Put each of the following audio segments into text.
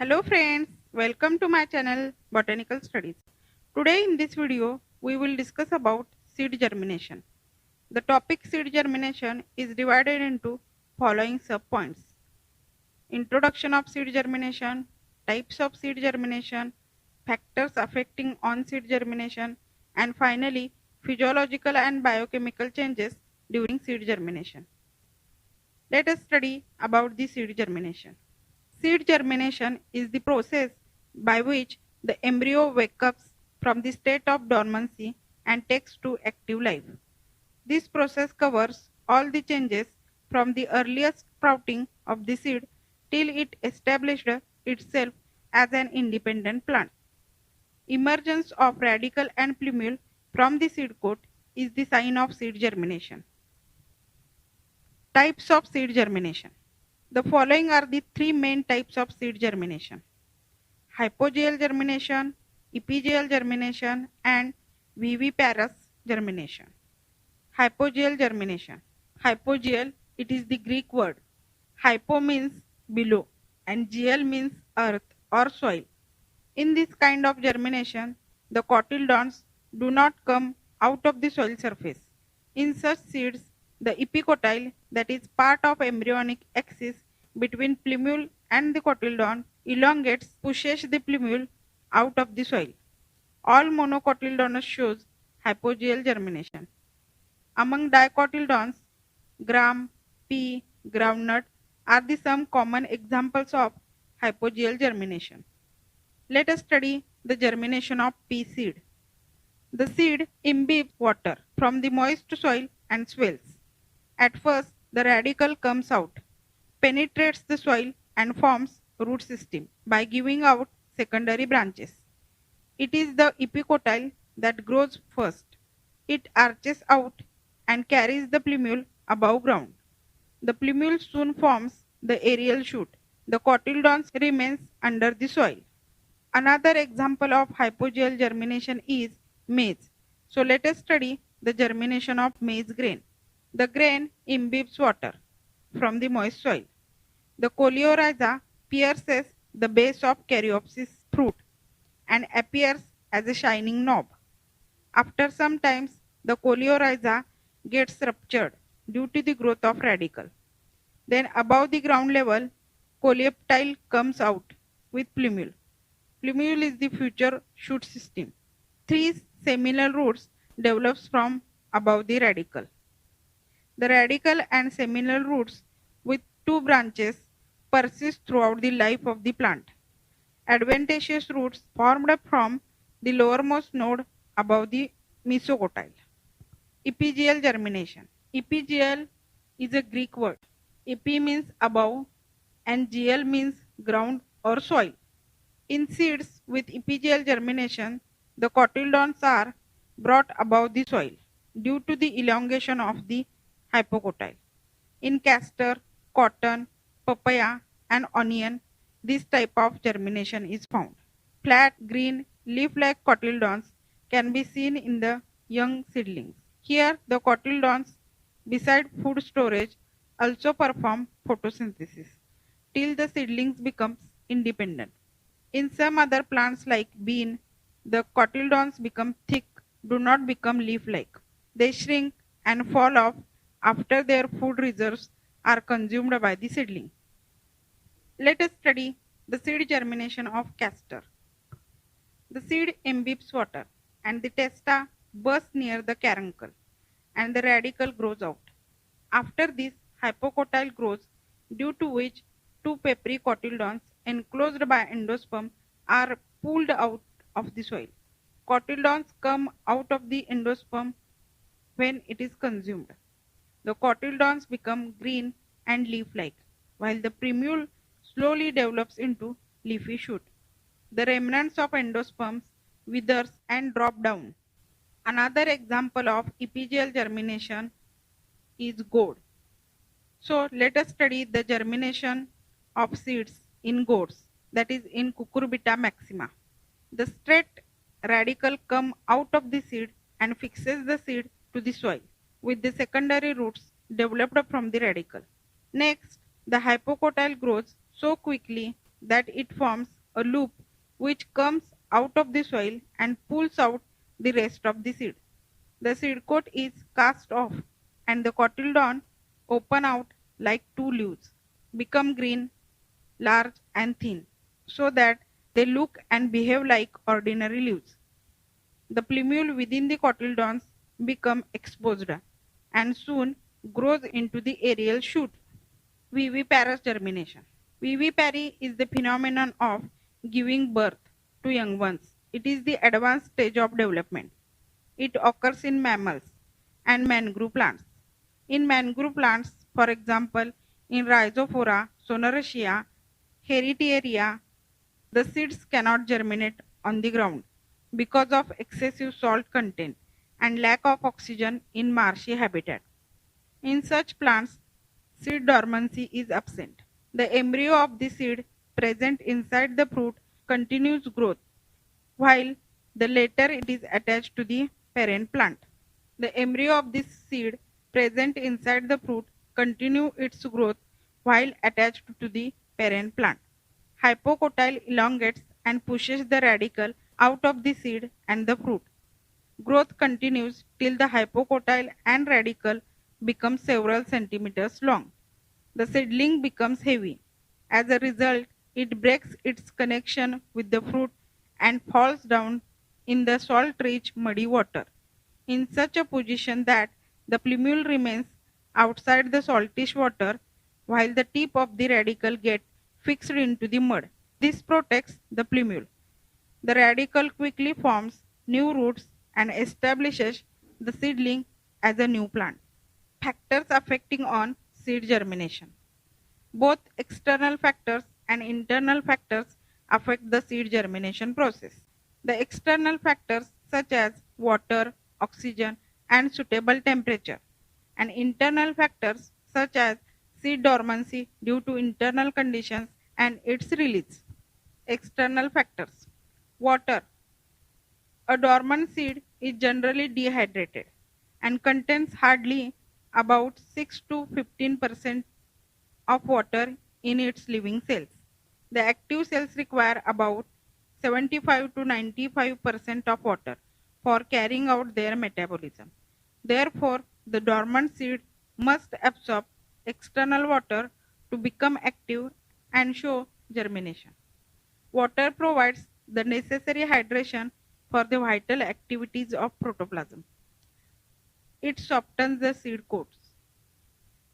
Hello friends, welcome to my channel Botanical Studies. Today in this video we will discuss about seed germination. The topic seed germination is divided into following sub-points: introduction of seed germination, types of seed germination, factors affecting on seed germination, and finally physiological and biochemical changes during seed germination. Let us study about the seed germination. Seed germination is the process by which the embryo wakes up from the state of dormancy and takes to active life. This process covers all the changes from the earliest sprouting of the seed till it established itself as an independent plant. Emergence of radicle and plumule from the seed coat is the sign of seed germination. Types of seed germination. The following are the three main types of seed germination: hypogeal germination, epigeal germination, and viviparous germination. Hypogeal germination. Hypogeal, it is the Greek word. Hypo means below and geal means earth or soil. In this kind of germination, the cotyledons do not come out of the soil surface. In such seeds, the epicotyle, that is part of embryonic axis between plumule and the cotyledon, elongates, pushes the plumule out of the soil. All monocotyledonous shows hypogeal germination. Among dicotyledons, gram, pea, groundnut are the some common examples of hypogeal germination. Let us study the germination of pea seed. The seed imbibes water from the moist soil and swells. At first, the radicle comes out, penetrates the soil and forms root system by giving out secondary branches. It is the epicotyle that grows first. It arches out and carries the plumule above ground. The plumule soon forms the aerial shoot. The cotyledons remains under the soil. Another example of hypogeal germination is maize. So let us study the germination of maize grain. The grain imbibes water from the moist soil. The coleorhiza pierces the base of caryopsis fruit and appears as a shining knob. After some time, the coleorhiza gets ruptured due to the growth of radicle. Then above the ground level, coleoptile comes out with plumule. Plumule is the future shoot system. Three seminal roots develops from above the radicle. The radicle and seminal roots with two branches persist throughout the life of the plant. Adventitious roots formed from the lowermost node above the mesocotyle. Epigeal germination. Epigeal is a Greek word. Epi means above and geal means ground or soil. In seeds with epigeal germination, the cotyledons are brought above the soil due to the elongation of the hypocotyle. In castor, cotton, papaya, and onion, this type of germination is found. Flat, green, leaf-like cotyledons can be seen in the young seedlings. Here, the cotyledons, beside food storage, also perform photosynthesis till the seedlings becomes independent. In some other plants like bean, the cotyledons become thick, do not become leaf-like. They shrink and fall off after their food reserves are consumed by the seedling. Let us study the seed germination of castor. The seed imbibes water and the testa bursts near the caruncle and the radicle grows out. After this, hypocotyle grows, due to which two papary cotyledons enclosed by endosperm are pulled out of the soil. Cotyledons come out of the endosperm when it is consumed. The cotyledons become green and leaf-like, while the plumule slowly develops into leafy shoot. The remnants of endosperms withers and drop down. Another example of epigeal germination is gourd. So let us study the germination of seeds in gourds, that is in Cucurbita maxima. The straight radicle come out of the seed and fixes the seed to the soil, with the secondary roots developed from the radicle. Next, the hypocotyle grows so quickly that it forms a loop which comes out of the soil and pulls out the rest of the seed. The seed coat is cast off and the cotyledon open out like two leaves, become green, large and thin, so that they look and behave like ordinary leaves. The plumule within the cotyledons become exposed and soon grows into the aerial shoot. Viviparous germination. Vivipary is the phenomenon of giving birth to young ones. It is the advanced stage of development. It occurs in mammals and mangrove plants. In mangrove plants, for example, in Rhizophora, Sonaracea, Heritiaria, the seeds cannot germinate on the ground because of excessive salt content and lack of oxygen in marshy habitat. In such plants, seed dormancy is absent. The embryo of the seed present inside the fruit continues growth, while the later it is attached to the parent plant. The embryo of this seed present inside the fruit continue its growth while attached to the parent plant. Hypocotyle elongates and pushes the radicle out of the seed and the fruit. Growth continues till the hypocotyle and radicle become several centimeters long. The seedling becomes heavy. As a result, it breaks its connection with the fruit and falls down in the salt-rich muddy water, in such a position that the plumule remains outside the saltish water while the tip of the radicle gets fixed into the mud. This protects the plumule. The radicle quickly forms new roots and establishes the seedling as a new plant. Factors affecting on seed germination. Both external factors and internal factors affect the seed germination process. The external factors such as water, oxygen, and suitable temperature, and internal factors such as seed dormancy due to internal conditions and its release. External factors. Water. A dormant seed is generally dehydrated and contains hardly about 6 to 15% of water in its living cells. The active cells require about 75 to 95% of water for carrying out their metabolism. Therefore, the dormant seed must absorb external water to become active and show germination. Water provides the necessary hydration for the vital activities of protoplasm. It softens the seed coats,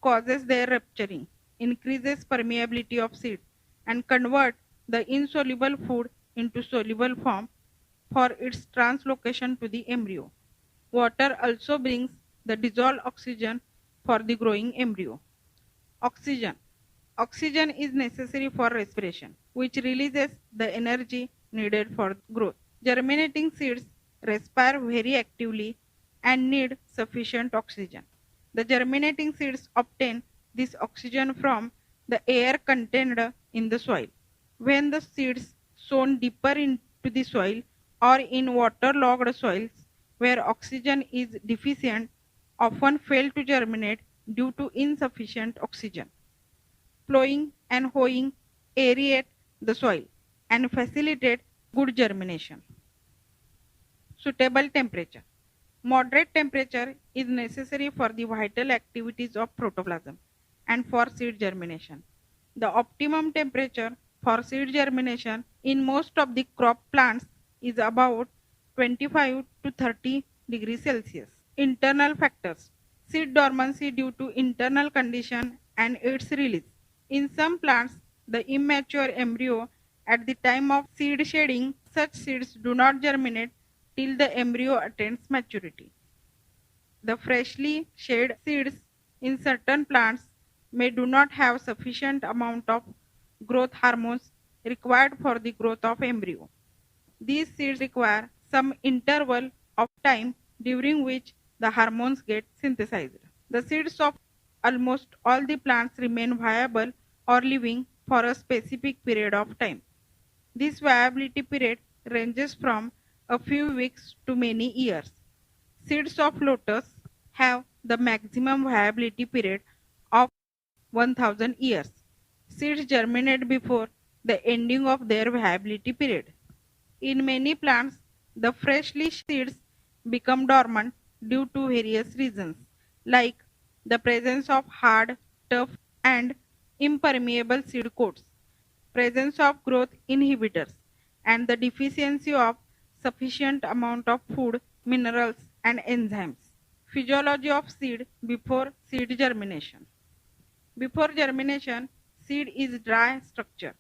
causes their rupturing, increases permeability of seed, and converts the insoluble food into soluble form for its translocation to the embryo. Water also brings the dissolved oxygen for the growing embryo. Oxygen. Oxygen is necessary for respiration, which releases the energy needed for growth. Germinating seeds respire very actively and need sufficient oxygen. The germinating seeds obtain this oxygen from the air contained in the soil. When the seeds sown deeper into the soil or in waterlogged soils where oxygen is deficient often fail to germinate due to insufficient oxygen. Plowing and hoeing aerate the soil and facilitate good germination. Suitable temperature. Moderate temperature is necessary for the vital activities of protoplasm and for seed germination. The optimum temperature for seed germination in most of the crop plants is about 25 to 30 degrees Celsius. Internal factors. Seed dormancy due to internal condition and its release. In some plants, the immature embryo at the time of seed shedding, such seeds do not germinate till the embryo attains maturity. The freshly shed seeds in certain plants may do not have sufficient amount of growth hormones required for the growth of embryo. These seeds require some interval of time during which the hormones get synthesized. The seeds of almost all the plants remain viable or living for a specific period of time. This viability period ranges from a few weeks to many years. Seeds of lotus have the maximum viability period of 1000 years. Seeds germinate before the ending of their viability period. In many plants, the freshly seeds become dormant due to various reasons, like the presence of hard, tough, and impermeable seed coats, presence of growth inhibitors, and the deficiency of sufficient amount of food, minerals, and enzymes. Physiology of seed before seed germination. Before germination, seed is dry structure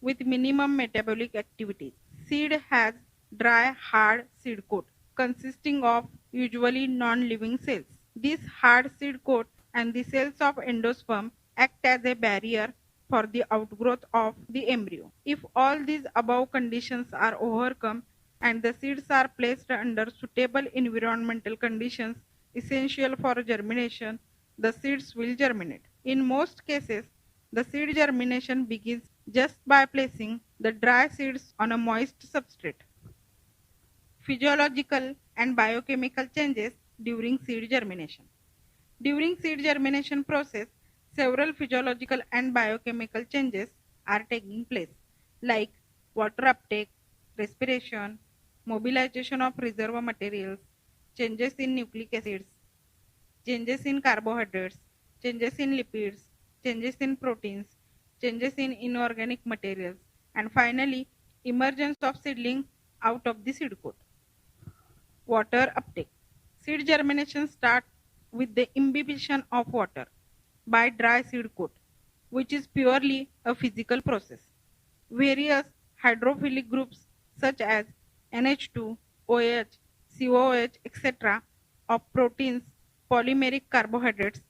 with minimum metabolic activity. Seed has dry hard seed coat consisting of usually non-living cells. This hard seed coat and the cells of endosperm act as a barrier for the outgrowth of the embryo. If all these above conditions are overcome and the seeds are placed under suitable environmental conditions essential for germination, the seeds will germinate. In most cases, the seed germination begins just by placing the dry seeds on a moist substrate. Physiological and biochemical changes during seed germination. During seed germination process, several physiological and biochemical changes are taking place, like water uptake, respiration, mobilization of reservoir materials, changes in nucleic acids, changes in carbohydrates, changes in lipids, changes in proteins, changes in inorganic materials, and finally, emergence of seedling out of the seed coat. Water uptake. Seed germination starts with the imbibition of water by dry seed coat, which is purely a physical process. Various hydrophilic groups such as NH2, OH, COOH, etc. of proteins, polymeric carbohydrates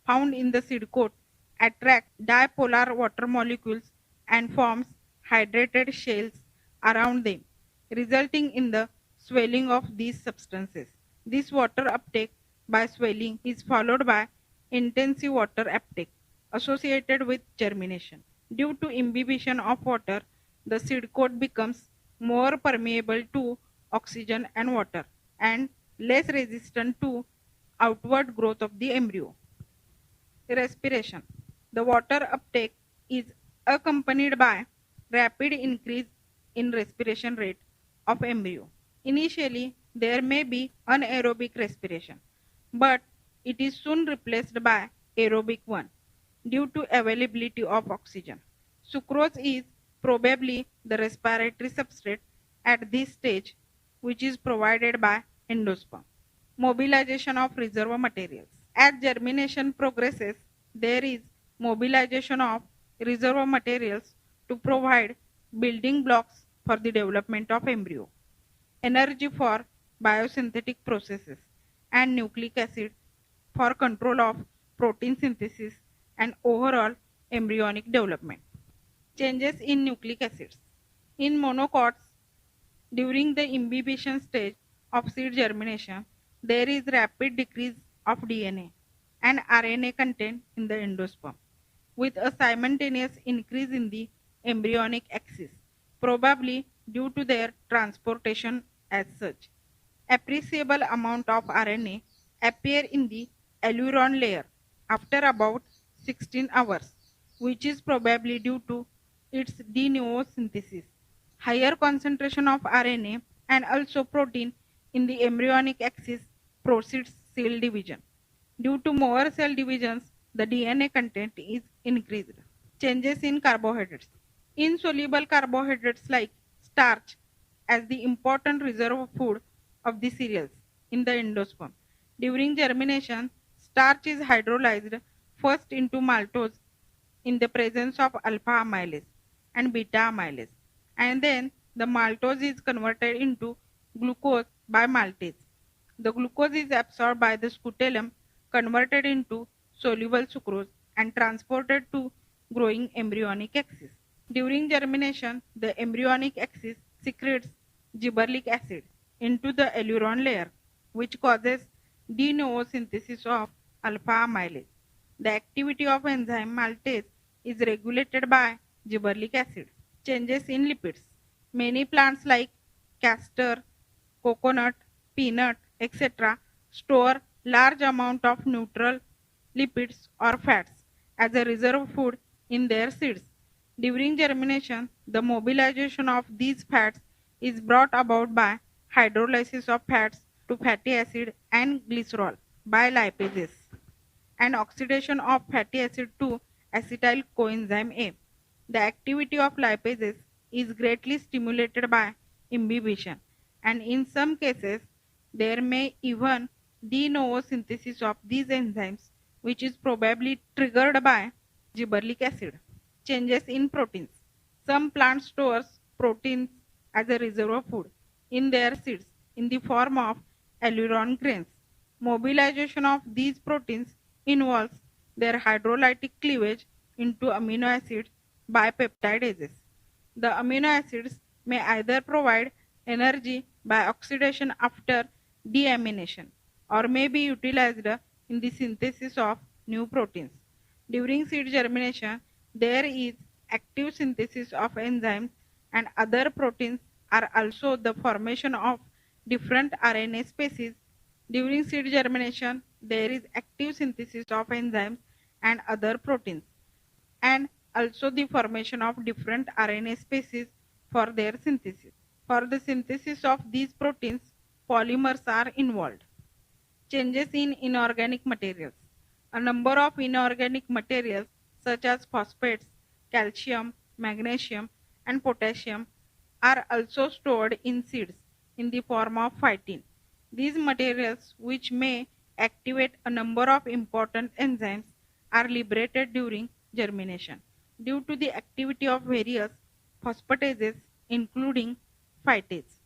found in the seed coat attract dipolar water molecules and forms hydrated shells around them, resulting in the swelling of these substances. This water uptake by swelling is followed by intensive water uptake associated with germination. Due to imbibition of water, the seed coat becomes more permeable to oxygen and water and less resistant to outward growth of the embryo. Respiration. The water uptake is accompanied by rapid increase in respiration rate of embryo. Initially, there may be anaerobic respiration, but it is soon replaced by aerobic one due to availability of oxygen. Sucrose is probably the respiratory substrate at this stage, which is provided by endosperm. Mobilization of reservoir materials. As germination progresses, there is mobilization of reservoir materials to provide building blocks for the development of embryo, energy for biosynthetic processes, and nucleic acid for control of protein synthesis and overall embryonic development. Changes in nucleic acids. In monocots, during the imbibition stage of seed germination, there is rapid decrease of DNA and RNA content in the endosperm, with a simultaneous increase in the embryonic axis, probably due to their transportation as such. Appreciable amount of RNA appear in the aileron layer after about 16 hours, which is probably due to its de novo synthesis. Higher concentration of RNA and also protein in the embryonic axis proceeds cell division. Due to more cell divisions, the DNA content is increased. Changes in carbohydrates. Insoluble carbohydrates like starch as the important reserve food of the cereals in the endosperm. During germination, starch is hydrolyzed first into maltose in the presence of alpha amylase and beta amylase, and then the maltose is converted into glucose by maltase. The glucose is absorbed by the scutellum, converted into soluble sucrose, and transported to growing embryonic axis. During germination, the embryonic axis secretes gibberellic acid into the aileron layer, which causes de novo synthesis of alpha amylase. The activity of enzyme maltase is regulated by gibberellic acid. Changes in lipids. Many plants like castor, coconut, peanut, etc. store large amount of neutral lipids or fats as a reserve food in their seeds. During germination, the mobilization of these fats is brought about by hydrolysis of fats to fatty acid and glycerol by lipases and oxidation of fatty acid to acetyl coenzyme A. The activity of lipases is greatly stimulated by imbibition, and in some cases there may even de novo synthesis of these enzymes, which is probably triggered by gibberellic acid. Changes in proteins. Some plants stores proteins as a reserve of food in their seeds in the form of aleurone grains. Mobilization of these proteins involves their hydrolytic cleavage into amino acids by peptidases. The amino acids may either provide energy by oxidation after deamination or may be utilized in the synthesis of new proteins. During seed germination, there is active synthesis of enzymes and other proteins are also the formation of different RNA species. During seed germination, there is active synthesis of enzymes and other proteins and also the formation of different RNA species for their synthesis. For the synthesis of these proteins, polymers are involved. Changes in inorganic materials. A number of inorganic materials such as phosphates, calcium, magnesium, and potassium are also stored in seeds in the form of phytin. These materials, which may activate a number of important enzymes, are liberated during germination due to the activity of various phosphatases including phytase.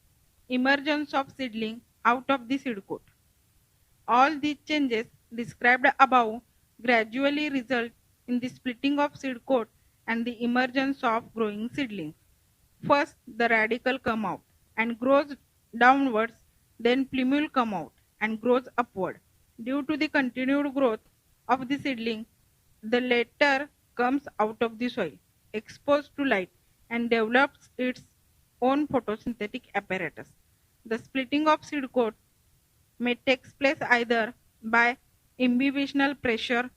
Emergence of seedling out of the seed coat. All these changes described above gradually result in the splitting of seed coat and the emergence of growing seedlings. First, the radicle come out and grows downwards, then plumule come out and grows upward. Due to the continued growth of the seedling, the latter comes out of the soil, exposed to light, and develops its own photosynthetic apparatus. The splitting of seed coat may take place either by imbibitional pressure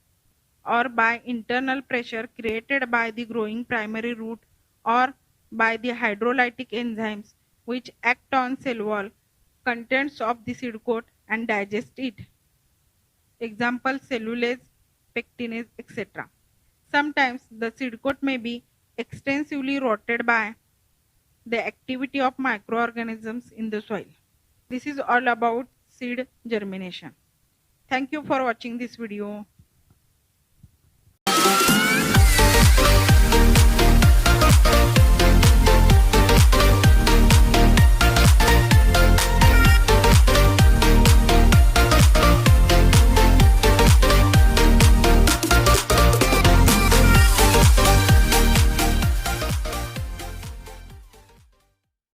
or by internal pressure created by the growing primary root or by the hydrolytic enzymes which act on cell wall contents of the seed coat and digest it. Example cellulase, pectinase, etc. Sometimes the seed coat may be extensively rotted by the activity of microorganisms in the soil. This is all about seed germination. Thank you for watching this video.